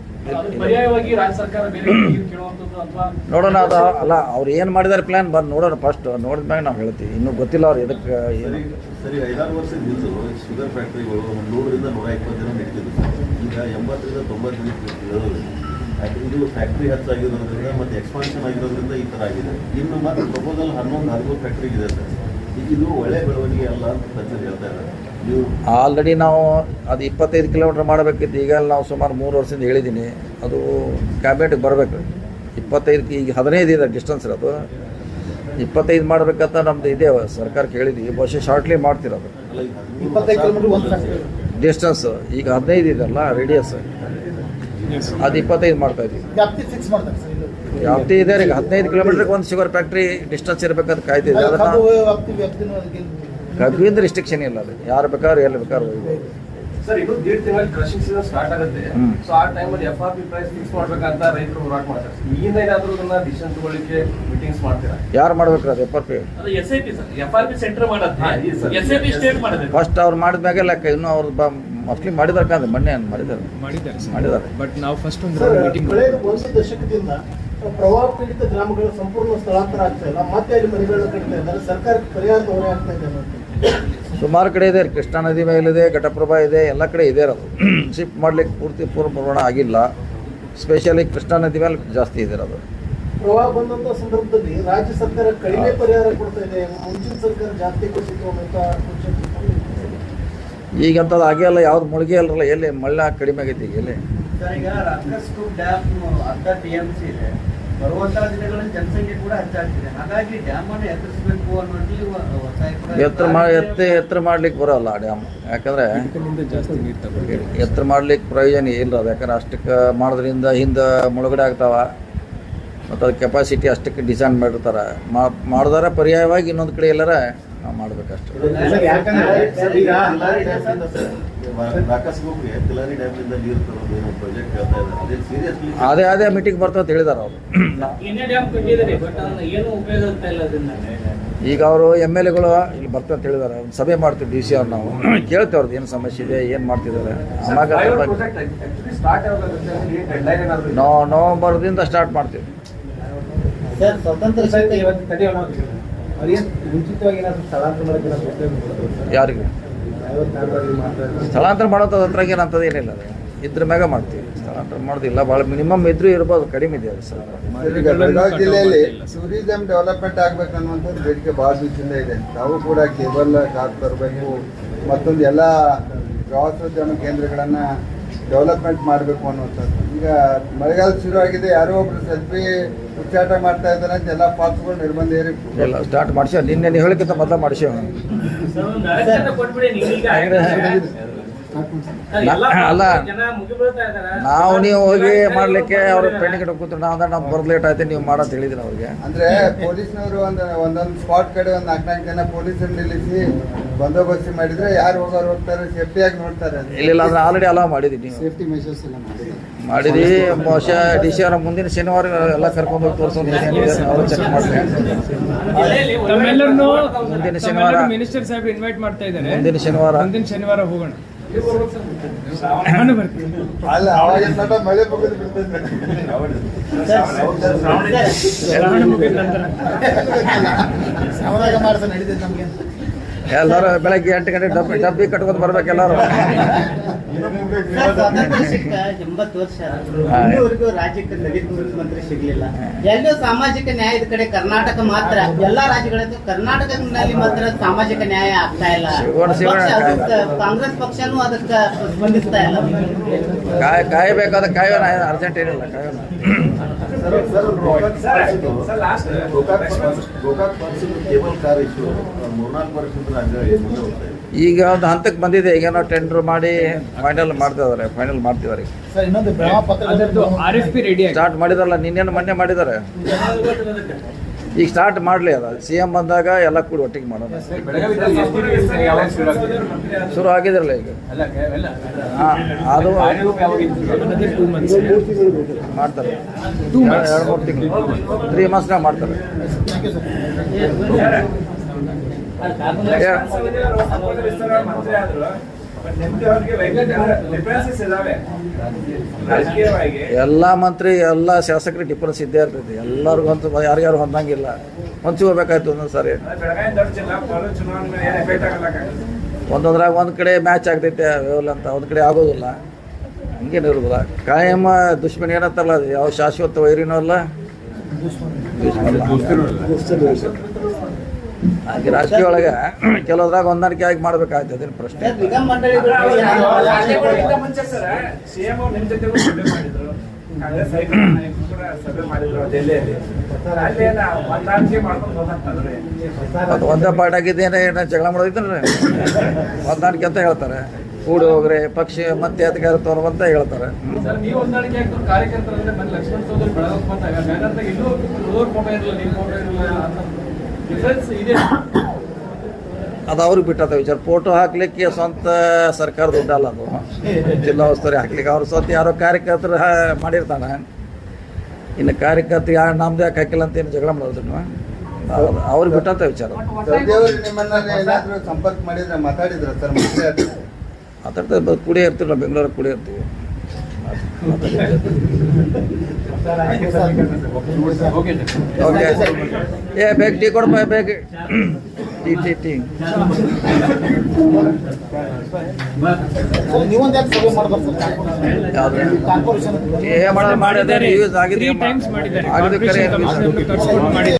ಪರ್ಯಾಯವಾಗಿ ರಾಜ್ಯ ಸರ್ಕಾರ ಬೇರೆ ಕೇಳುವಂಥದ್ದು ಅಥವಾ ನೋಡೋಣ. ಅದು ಅಲ್ಲ, ಅವ್ರು ಏನು ಮಾಡಿದಾರೆ ಪ್ಲ್ಯಾನ್ ಬಂದು ನೋಡೋಣ. ಫಸ್ಟ್ ನೋಡಿದ ಮ್ಯಾಗ ನಾವು ಹೇಳ್ತೀವಿ. ಇನ್ನೂ ಗೊತ್ತಿಲ್ಲ ಅವ್ರು ಎದಕ್ಕೆ ಏನು. ಸರಿ 5-6 ವರ್ಷದ ಹಿಂದೆ ಶುಗರ್ ಫ್ಯಾಕ್ಟ್ರಿಗಳು 100ರಿಂದ 120 ದಿನ ನಡೀತಿದ್ರು ಸರ್. ಈಗ 80ರಿಂದ 90 ದಿನ ಇರೋದು. ಇದು ಫ್ಯಾಕ್ಟ್ರಿ ಹೆಚ್ಚಾಗಿರೋದ್ರಿಂದ ಮತ್ತು ಎಕ್ಸ್ಪಾನ್ಷನ್ ಆಗಿರೋದ್ರಿಂದ ಈ ಥರ ಆಗಿದೆ. ಇನ್ನು ಮತ್ತೆ ಪ್ರಪೋಸಲ್ 11-13 ಫ್ಯಾಕ್ಟ್ರಿ ಇದೆ ಸರ್. ಈಗ ಇದು ಒಳ್ಳೆ ಬೆಳವಣಿಗೆ ಅಲ್ಲ ಅಂತ ತಜ್ಞರು ಹೇಳ್ತಾ ಇದ್ದಾರೆ. ನೀವು ಆಲ್ರೆಡಿ ನಾವು ಅದು 25 ಕಿಲೋಮೀಟ್ರ್ ಮಾಡಬೇಕಿತ್ತು. ಈಗ ನಾವು ಸುಮಾರು 3 ವರ್ಷದಿಂದ ಹೇಳಿದ್ದೀನಿ. ಅದು ಕ್ಯಾಬಿನೆಟ್ಗೆ ಬರಬೇಕು. 25 ಈಗ 15 ಇದೆ ಡಿಸ್ಟೆನ್ಸ್ ಇರೋದು. 25 ಮಾಡಬೇಕಂತ ನಮ್ದು ಇದೆ, ಸರ್ಕಾರಕ್ಕೆ ಹೇಳಿದ್ವಿ. ಬಹುಶಃ ಶಾರ್ಟ್ಲಿ ಮಾಡ್ತಿರೋದು 25 ಕಿಲೋಮೀಟರ್ ಒಂದು ಫ್ಯಾಕ್ಟ್ರಿ. ಡಿಸ್ಟೆನ್ಸ್. ಈಗ 15 ಇದೆಲ್ಲ ರೇಡಿಯಸ್, ಅದು 25 ಮಾಡ್ತಾ ಇದ್ದೀವಿ. ವ್ಯಾಪ್ತಿ ಫಿಕ್ಸ್ ಮಾಡ್ತಾರೆ ಸರ್ ಇದು. ವ್ಯಾಪ್ತಿ ಇದೆ. ಈಗ 15 ಕಿಲೋಮೀಟ್ರಿಗೆ ಒಂದು ಶುಗರ್ ಫ್ಯಾಕ್ಟ್ರಿ ಡಿಸ್ಟೆನ್ಸ್ ಇರಬೇಕಂತ ಕಾಯ್ತಿದೆ. ಅದನ್ನು ವ್ಯಾಪ್ತಿನೂ ಅದಕ್ಕೆ ಕಬ್ಬಿಂದ ರಿಸ್ಟ್ರಿಕ್ಷನ್ ಇಲ್ಲ. ಅದು ಯಾರು ಬೇಕಾದ್ರೂ ಎಲ್ಲಿ ಬೇಕಾದ್ರೂ ಹೋಗ್ಬೋದು. ಸರ್ ಇದು 1.5 ತಿಂಗಳಲ್ಲಿ ಕ್ರಷಿಂಗ್ ಸೀಸನ್ ಸ್ಟಾರ್ಟ್ ಆಗುತ್ತೆ. ಸೊ ಆ ಟೈಮಲ್ಲಿ FRP ಪ್ರೈಸ್ ಫಿಕ್ಸ್ ಮಾಡ್ಬೇಕಂತ ರೈತರು ಹೋರಾಟ ಮಾಡ್ತಾರೆ. ಈಗಿಂದ ಏನಾದರೂ ಅದನ್ನ ಡಿಸಿಷನ್ ತಗೊಳ್ಳಿಕ್ಕೆ ಮೀಟಿಂಗ್ಸ್ ಮಾಡ್ತೀರಾ? ಯಾರು ಮಾಡ್ಬೇಕು ಅದು FRP? ಅದು SIP ಸರ್. FRP ಸೆಂಟರ್ ಮಾಡುತ್ತೆ, SIP ಸ್ಟೇಟ್ ಮಾಡುತ್ತೆ. ಫಸ್ಟ್ ಅವ್ರು ಮಾಡಿದ್ಮ್ಯಾಗ ಲೆಕ್ಕ. ಇನ್ನೂ ಅವ್ರು ಮೋಸ್ಟ್ಲಿ ಮಾಡಿದಾರೆ ಕಾಂದ್ರೆ ಮೊನ್ನೆ ಮಾಡಿದ್ದಾರೆ. ಬಟ್ ನಾವು ಫಸ್ಟ್ ಒಂದು ಸರ್, ಮೀಟಿಂಗ್ ಕಳೆದ 1 ದಶಕದಿಂದ ಪ್ರವಾಹ ಪೀಡಿತ ಗ್ರಾಮಗಳ ಸಂಪೂರ್ಣ ಸ್ಥಳಾಂತರ ಆಗ್ತಾ ಇಲ್ಲ. ಮತ್ತೆ ಅಲ್ಲಿ ಮನೆಗಳನ್ನ ಕಟ್ತಾ ಇದ್ದಾರೆ. ಸರ್ಕಾರಕ್ಕೆ ಪರಿಹಾರ ಹೊರೆ ಆಗ್ತಾ ಇದೆ. ಸುಮಾರು ಕಡೆ ಇದೆ. ಕೃಷ್ಣಾ ನದಿ ಮೇಲಿದೆ, ಘಟಪ್ರಭಾ ಇದೆ, ಎಲ್ಲ ಕಡೆ ಇದೆ. ಅದು ಶಿಫ್ಟ್ ಮಾಡ್ಲಿಕ್ಕೆ ಪೂರ್ಣ ಪ್ರಮಾಣ ಆಗಿಲ್ಲ. ಸ್ಪೆಷಲಿ ಕೃಷ್ಣಾ ನದಿ ಮೇಲೆ ಜಾಸ್ತಿ ಇದೆ ಅದು. ಪ್ರವಾಹ ಬಂದಂತ ಸಂದರ್ಭದಲ್ಲಿ ರಾಜ್ಯ ಸರ್ಕಾರ ಕಡಿಮೆ ಪರಿಹಾರ ಕೊಡ್ತಾ ಇದೆ. ಮುಂಚಿನ ಸರ್ಕಾರ ಜಾಸ್ತಿ ಕೊಡ್ತಿತ್ತು ಅಂತ ಈಗಂಥದ್ದು ಆಗೇ ಅಲ್ಲ. ಯಾವ್ದು ಮುಳುಗೆ ಅಲ್ಲರಲ್ಲ. ಎಲ್ಲಿ ಮಳೆ ಕಡಿಮೆ ಆಗೈತಿ ಈಗ ಎಲ್ಲಿ? ಸರ್, ಈಗ ರಕ್ಕಸ್ಕೂಪ್ ಡ್ಯಾಮ್ ಅರ್ಧ TMC ಇದೆ. ಬರುವಂತಹ ದಿನಗಳಲ್ಲಿ ಜನಸಂಖ್ಯೆ ಕೂಡ ಹೆಚ್ಚಾಗ್ತಿದೆ. ಹಾಗಾಗಿ ಡ್ಯಾಮ್ ಅನ್ನು ಎತ್ತರಿಸಬೇಕು ಅನ್ನೋದು ಒತ್ತಾಯ ಕೂಡ ಎತ್ತರ ಮಾಡ್ಲಿಕ್ಕೆ ಬರೋಲ್ಲ ಡ್ಯಾಮ್. ಯಾಕಂದ್ರೆ ಜಾಸ್ತಿ ನೀರು ತಗೊಳ್ಳಿ. ಎತ್ತರ ಮಾಡ್ಲಿಕ್ಕೆ ಪ್ರಯೋಜನ ಇಲ್ಲ ಅದು. ಯಾಕಂದ್ರೆ ಅಷ್ಟಕ್ಕೆ ಮಾಡೋದ್ರಿಂದ ಹಿಂದೆ ಮುಳುಗಡೆ ಆಗ್ತಾವ. ಮತ್ತು ಅದು ಕೆಪಾಸಿಟಿ ಅಷ್ಟಕ್ಕೆ ಡಿಸೈನ್ ಮಾಡಿರ್ತಾರೆ. ಮಾಡಿದಾರೆ ಪರ್ಯಾಯವಾಗಿ ಇನ್ನೊಂದು ಕಡೆ ಎಲ್ಲಾರ ನಾವು ಮಾಡ್ಬೇಕಷ್ಟೆ. ರಾಕಸ್ಗೋಪ್ಗೆ ತಿಲಾರಿ ಡ್ಯಾಮ್ನಿಂದ ನೀರು ತರೋದು ಏನೋ ಪ್ರಾಜೆಕ್ಟ್ ಹೇಳ್ತಾ ಇದ್ದಾರೆ. ಅದೇ ಸೀರಿಯಸ್ಲಿ ಅದೇ ಮೀಟಿಂಗ್ ಬರ್ತಂತ ಹೇಳಿದಾರೆ ಅವರು. ಇನ್ನೇ ಡ್ಯಾಮ್ ಕಟ್ಟಿದ್ದಾರೆ, ಬಟ್ ಅದನ್ನ ಏನು ಉಪಯೋಗ ಆಗ್ತಾ ಇಲ್ಲ ಅದನ್ನ. ಈಗ ಅವರು MLAಗಳು ಇಲ್ಲಿ ಬರ್ತಾರೆ ಅಂತ ಹೇಳಿದಾರೆ. ಒಂದು ಸಭೆ ಮಾಡ್ತೀವಿ DC ಅವ್ರು. ನಾವು ಕೇಳ್ತೇವೆ ಅವ್ರದ್ದು ಏನು ಸಮಸ್ಯೆ ಇದೆ, ಏನು ಮಾಡ್ತಿದ್ದಾರೆ. ಆವಾಗ ನವಂಬರ್ದಿಂದ ಸ್ಟಾರ್ಟ್ ಮಾಡ್ತೀವಿ. ಸರ್, ಸ್ವತಂತ್ರ ಮುಂಚಿತವಾಗಿ ಏನಾದರೂ ಸ್ಥಳಾಂತರ ಮಾಡೋಕ್ಕೆ ಯಾರಿಗೆ ಸ್ಥಳಾಂತರ ಮಾಡೋದು ಅದ್ರಾಗ ಏನಂತದ್ದು ಏನಿಲ್ಲ. ಅದು ಇದ್ರ ಮ್ಯಾಗ ಮಾಡ್ತೀವಿ. ಸ್ಥಳಾಂತರ ಮಾಡೋದಿಲ್ಲ. ಭಾಳ ಮಿನಿಮಮ್ ಇದ್ರೂ ಇರ್ಬೋದು, ಕಡಿಮೆ ಇದೆ ಅದು ಸರ್. ಈಗ ಬೆಳಗಾವಿ ಜಿಲ್ಲೆಯಲ್ಲಿ ಟೂರಿಸಂ ಡೆವಲಪ್ಮೆಂಟ್ ಆಗ್ಬೇಕನ್ನುವಂಥದ್ದು ಬೇಡಿಕೆ ಭಾಳ ದಿವಸದಿಂದ ಇದೆ. ನಾವು ಕೂಡ ಕೇಬಲ್ ಕಾರ್ ತರಬೇಕು, ಮತ್ತೊಂದು ಎಲ್ಲ ಪ್ರವಾಸೋದ್ಯಮ ಕೇಂದ್ರಗಳನ್ನು ಡೆವಲಪ್ಮೆಂಟ್ ಮಾಡಬೇಕು ಅನ್ನುವಂಥದ್ದು. ಈಗ ಮಳೆಗಾಲ ಶುರು ಆಗಿದೆ. ಯಾರೋ ಒಬ್ರು ಸೆಲ್ಫಿ ಉಚ್ಚಾಟ ಮಾಡ್ತಾ ಇದ್ದಾರೆ ಅಂತ ಎಲ್ಲ ಪಾಸ್ಗಳು ನಿರ್ಬಂಧ ಏರಿ ಎಲ್ಲ ಸ್ಟಾರ್ಟ್ ಮಾಡಿಸಿ. ನಿನ್ನೆ ನೀವು ಹೇಳಿಕ್ಕಿಂತ ಮೊದಲು ಮಾಡಿಸಿ. ಅಲ್ಲ, ನಾವು ನೀವು ಹೋಗಿ ಮಾಡ್ಲಿಕ್ಕೆ ಅವ್ರ ಪೆಂಡಿಂಗ್ ಕೂತ್ರು ನಾವು ಬರೋದು ಲೇಟ್ ಆಯ್ತು ನೀವು ಮಾಡೋ ಅಂತ ಹೇಳಿದ್ರು ಅವ್ರಿಗೆ. ಅಂದ್ರೆ ಪೊಲೀಸ್ನವರು ಒಂದೊಂದು ಸ್ಪಾಟ್ ಕಡೆ ಒಂದು 4-4 ಜನ ಪೊಲೀಸರು ನಿಲ್ಲಿಸಿ ಬಂದೋಬಸ್ತಿ ಮಾಡಿದ್ರೆ ಯಾರು ಹೋಗೋರು ಹೋಗ್ತಾರೆ, ಸೇಫ್ಟಿಯಾಗಿ ನೋಡ್ತಾರೆ. ಇಲ್ಲ ಅಂದ್ರೆ ಆಲ್ರೆಡಿ ಅಲೌ ಮಾಡಿದ್ದೀವಿ. ನೀವು ಸೇಫ್ಟಿ ಮೆಷರ್ಸ್ ಎಲ್ಲ ಮಾಡಿದ್ದೀವಿ. ಬಹುಶಃ DC ಅವರ ಮುಂದಿನ ಶನಿವಾರ ಎಲ್ಲ ಕರ್ಕೊಂಡು ಹೋಗಿ ತೋರಿಸೋದು ಅವರು ಚೆಕ್ ಮಾಡ್ಲಿ. ತಮ್ಮೆಲ್ಲರನ್ನು ಮುಂದಿನ ಶನಿವಾರ ಮಿನಿಸ್ಟರ್ ಸಾಹೇಬ್ ಇನ್ವೈಟ್ ಮಾಡ್ತಾ ಇದ್ದಾರೆ. ಮುಂದಿನ ಶನಿವಾರ ಹೋಗೋಣ. ನಾನು ಬರ್ತೀನಿ. ಅಲ್ಲ, ಅವಾಗ ಮಳೆ ಮುಗಿದು ಬಿಡ್ತೈತೆ. ಶ್ರಾವಣ ಮುಗಿದ ನಂತರ ಸಾಮಾನ್ಯ ಮಾಡ್ತಾ ನಡೀತೈತೆ ನಮಗೆ. ಎಲ್ಲರೂ ಬೆಳಗ್ಗೆ 8 ಗಂಟೆ ಡಬ್ಬಿ ಕಟ್ಕೊಂಡು ಬರ್ಬೇಕು ಎಲ್ಲರೂ. ಸ್ವಾತಂತ್ರ್ಯ ಸಿಕ್ಕ 80 ವರ್ಷ ಇಲ್ಲಿವರೆಗೂ ರಾಜ್ಯಕ್ಕೆ ದಲಿತ ಮುಖ್ಯಮಂತ್ರಿ ಸಿಗ್ಲಿಲ್ಲ. ಎಲ್ಲೋ ಸಾಮಾಜಿಕ ನ್ಯಾಯದ ಕಡೆ ಕರ್ನಾಟಕ ಮಾತ್ರ. ಎಲ್ಲಾ ರಾಜ್ಯಗಳದ್ದು ಕರ್ನಾಟಕದಲ್ಲಿ ಮಾತ್ರ ಸಾಮಾಜಿಕ ನ್ಯಾಯ ಆಗ್ತಾ ಇಲ್ಲ. ಕಾಂಗ್ರೆಸ್ ಪಕ್ಷನೂ ಅದಕ್ಕೆ ಸ್ಪಂದಿಸ್ತಾ ಇಲ್ಲ. ಕಾಯಬೇಕಾದ ಕಾಯೋಣ, ಅರ್ಜೆಂಟ್ ಏನಿಲ್ಲ, ಕಾಯೋಣ. ಗೋಕಾಕ್ ಕೇಬಲ್ ಕಾರ್ ಇಶ್ಯೂ 3-4 ವರ್ಷದಿಂದ ಮುಂದೆ ಹೋಗ್ತಾ ಇದೆ. ಈಗ ಒಂದು ಹಂತಕ್ಕೆ ಬಂದಿದೆ. ಈಗ ನಾವು ಟೆಂಡರ್ ಮಾಡಿ ಫೈನಲ್ ಮಾಡ್ತಿದ್ದಾರೆ. ಸರ್, ಇನ್ನೊಂದು ಅದರದ್ದು RFP ರೆಡಿ ಆಗಿ ಸ್ಟಾರ್ಟ್ ಮಾಡಿದಾರಲ್ಲ, ನಿನ್ನೇನು ಮೊನ್ನೆ ಮಾಡಿದ್ದಾರೆ. ಈಗ ಸ್ಟಾರ್ಟ್ ಮಾಡಲಿ. ಅದು CM ಬಂದಾಗ ಎಲ್ಲ ಕೂಡ ಒಟ್ಟಿಗೆ ಮಾಡೋಣ. ಶುರು ಆಗಿದ್ರಲ್ಲ ಈಗ. ಅದು 2 months ಮಾಡ್ತಾರೆ. 2-3 ತಿಂಗಳು 3 monthsನಾಗ ಮಾಡ್ತಾರೆ. ನಿಮ್ಗೆ ಅವ್ರಿಗೆ ಡಿಫರೆನ್ಸಸ್ ಇದಾವೆ ರಾಜಕೀಯವಾಗಿ. ಎಲ್ಲ ಮಂತ್ರಿ ಎಲ್ಲ ಶಾಸಕರಿಗೆ ಡಿಫರೆನ್ಸ್ ಇದ್ದೇ ಇರ್ತೈತಿ. ಎಲ್ಲರಿಗೂ ಅಂತ ಯಾರ್ಯಾರು ಹೊಂದಂಗಿಲ್ಲ. ಹೊಂಚ್ಕೋಬೇಕಾಯ್ತು ಒಂದೊಂದು ಸಾರಿ. ಬೆಳಗಾವಿ ದೊಡ್ಡ ಜಿಲ್ಲಾ ಪಾಲು ಚುನಾವಣೆ ಏನು ಎಫೆಕ್ಟ್ ಆಗಲ್ಲ. ಒಂದೊಂದ್ರಾಗ ಒಂದು ಕಡೆ ಮ್ಯಾಚ್ ಆಗ್ತೈತೆ ವೇವಲ್ ಅಂತ, ಒಂದು ಕಡೆ ಆಗೋದಿಲ್ಲ. ಹಂಗೇನು ಇರೋದಿಲ್ಲ. ಕಾಯಂ ದುಶ್ಮನ್ ಏನಂತಾರಲ್ಲ, ಅದು ಯಾವ ಶಾಶ್ವತ ವೈರಿನೂ ಅಲ್ಲ, ಹಾಗೆ ರಾಜಕೀಯ ಒಳಗೆ ಕೆಲವದ್ರಾಗ ಹೊಂದಾಣಿಕೆ ಆಗಿ ಮಾಡ್ಬೇಕಾಗ್ತದೆ. ಅದೇನು ಪ್ರಶ್ನೆ ಸರ್, ನಿಗಮ ಮಂಡಳಿಗಳು ಮುಂಚೆ ಸರ್ ಸಿಎಂ ಅವ್ರು ನಿಮ್ಮ ಜೊತೆ ಸಭೆ ಮಾಡಿದ್ರು, ಕಾಂಗ್ರೆಸ್ ಹೈಕಮಾಂಡ್ ನಾಯಕರು ಕೂಡ ಸಭೆ ಮಾಡಿದ್ರು ದೆಹಲಿಯಲ್ಲಿ. ಅಲ್ಲಿ ಹೊಂದಾಣಿಕೆ ಮಾಡ್ಕೊಂಡು ಹೋಗ್ತಾರೆ. ಅದು ಒಂದೇ ಪಾರ್ಟ್ ಆಗಿದ್ದೇನೆ ಏನೋ ಜಗಳ ಮಾಡೋದಿದ್ರೆ ಹೊಂದಾಣಿಕೆ ಅಂತ ಹೇಳ್ತಾರೆ. ಕೂಡಿ ಹೋಗ್ರೆ ಪಕ್ಷ ಮತ್ತೆ ಅಧಿಕಾರ ತೋರುವಂತ ಹೇಳ್ತಾರೆ. ಸರ್, ನೀವು ಹೊಂದಾಣಿಕೆ ಆಗ್ತಾರೆ ಕಾರ್ಯಕರ್ತರಂದ್ರೆ ಬಂದು ಲಕ್ಷ್ಮಣ್ ಸೌದಿ ಬೆಳಗಾವಿ ಬಂದಾಗ ಬ್ಯಾನರ್ದಾಗ ಇನ್ನೂ ಫೋಟೋ ಇರಲಿಲ್ಲ, ನಿಮ್ಮ ಫೋಟೋ ಇರಲಿಲ್ಲ ಅಂತ ಡಿಫ್ರೆನ್ಸ್ ಇದೆ. ಅದು ಅವ್ರಿಗೆ ಬಿಟ್ಟದ ವಿಚಾರ. ಫೋಟೋ ಹಾಕ್ಲಿಕ್ಕೆ ಸ್ವಂತ ಸರ್ಕಾರ ದುಡ್ಡಲ್ಲ, ಅದು ಜಿಲ್ಲಾ ಉಸ್ತುವಾರಿ ಹಾಕ್ಲಿಕ್ಕೆ ಅವ್ರು ಸ್ವಂತ ಯಾರೋ ಕಾರ್ಯಕರ್ತರು ಮಾಡಿರ್ತಾನೆ. ಇನ್ನು ಕಾರ್ಯಕರ್ತರು ಯಾರು ನಮ್ದು ಯಾಕೆ ಹಾಕಿಲ್ಲ ಅಂತ ಏನು ಜಗಳ ಮಾಡೋದನ್ನು ಅವ್ರಿಗೆ ಬಿಟ್ಟಂತ ವಿಚಾರ. ಸೌದಿಯವರು ನಿಮ್ಮನ್ನ ಏನಾದರೂ ಸಂಪರ್ಕ ಮಾಡಿದ್ರೆ ಮಾತಾಡಿದ್ರ ಸರ್? ಮಾತಾಡ್ತಾ ಕೂಡೇ ಇರ್ತೀವಿ ನಾವು, ಬೆಂಗಳೂರಿಗೆ ಕೂಡೇ ಇರ್ತೀವಿ. ಓಕೆ, ಏ ಬೇಗ ಟೀ ಕೊಡಪ್ಪ, ಬೇಗ ಟೀ. ನೀವೊಂದು ಯಾಕೆ ಸಭೆ ಮಾಡ್ಬೇಕು ಸರ್? ಯಾವ್ದು ಕಾರ್ಪೊರೇಷನ್ ಮಾಡೋದು ಮಾಡಿ ಅದೇ ಯೂಸ್ ಆಗಿದೆ Three times ಮಾಡಿದ್ದಾರೆ. ಆಗಿದೆ ಕರೆ Corporation commissioner ಕರ್ಸ್ಕೊಂಡು ಮಾಡಿದ್ದಾರೆ.